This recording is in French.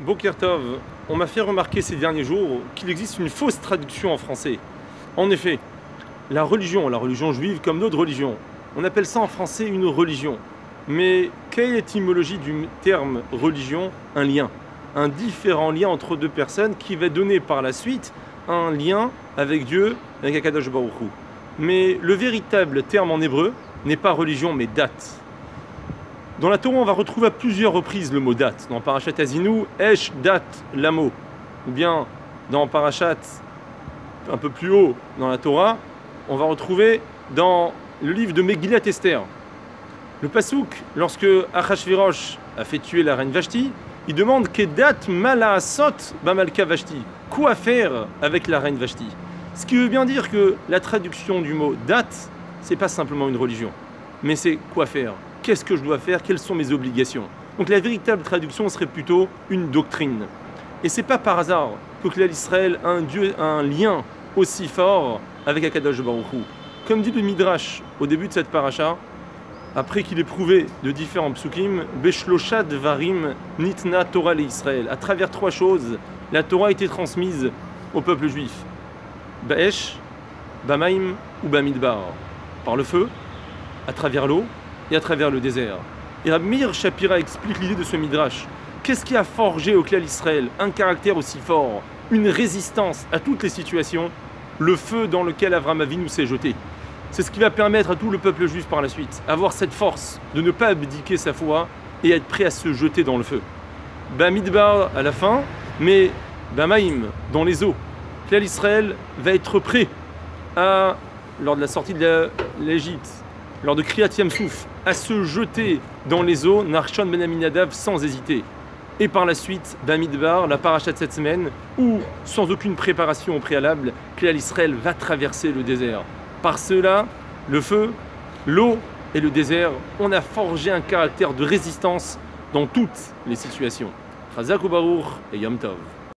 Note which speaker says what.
Speaker 1: Boker Tov, on m'a fait remarquer ces derniers jours qu'il existe une fausse traduction en français. En effet, la religion juive comme d'autres religions, on appelle ça en français une religion. Mais quelle est l'étymologie du terme religion? Un lien. Un différent lien entre deux personnes qui va donner par la suite un lien avec Dieu, avec Akadosh Baruch Hu. Mais le véritable terme en hébreu n'est pas religion mais date. Dans la Torah, on va retrouver à plusieurs reprises le mot date. Dans Parashat Azinu, Esh dat lamo. Ou bien dans Parashat, un peu plus haut dans la Torah, on va retrouver dans le livre de Megillat Esther. Le Passouk, lorsque Achashverosh a fait tuer la reine Vashti, il demande Kedat malaasot bamalka Vashti. Quoi faire avec la reine Vashti? Ce qui veut bien dire que la traduction du mot date, c'est pas simplement une religion, mais c'est quoi faire. Qu'est-ce que je dois faire? Quelles sont mes obligations? Donc la véritable traduction serait plutôt une doctrine. Et c'est pas par hasard que Klal Israël a un lien aussi fort avec Akadosh Baruch Hu. Comme dit le Midrash au début de cette paracha, après qu'il ait prouvé de différents psukim, Beshlosha Dvarim Nitna Torah le Israël. À travers trois choses, la Torah a été transmise au peuple juif. Ba'esh, Bamaim ou Bamidbar. Par le feu, à travers l'eau et à travers le désert. Et Rabbi Meir Shapira explique l'idée de ce Midrash. Qu'est-ce qui a forgé au Klal Israël un caractère aussi fort, une résistance à toutes les situations? Le feu dans lequel Avraham Avinu s'est jeté. C'est ce qui va permettre à tout le peuple juif par la suite, avoir cette force de ne pas abdiquer sa foi et être prêt à se jeter dans le feu. Bamidbar à la fin, mais Bamaim dans les eaux. Klal Israël va être prêt lors de la sortie de l'Égypte, lors de Kriyat Yam-Souf, à se jeter dans les eaux, Narshon ben Aminadav sans hésiter. Et par la suite, Bamidbar, la paracha de cette semaine, où, sans aucune préparation au préalable, Klal Israël va traverser le désert. Par cela, le feu, l'eau et le désert, on a forgé un caractère de résistance dans toutes les situations. Chazak ou Baruch et Yom Tov.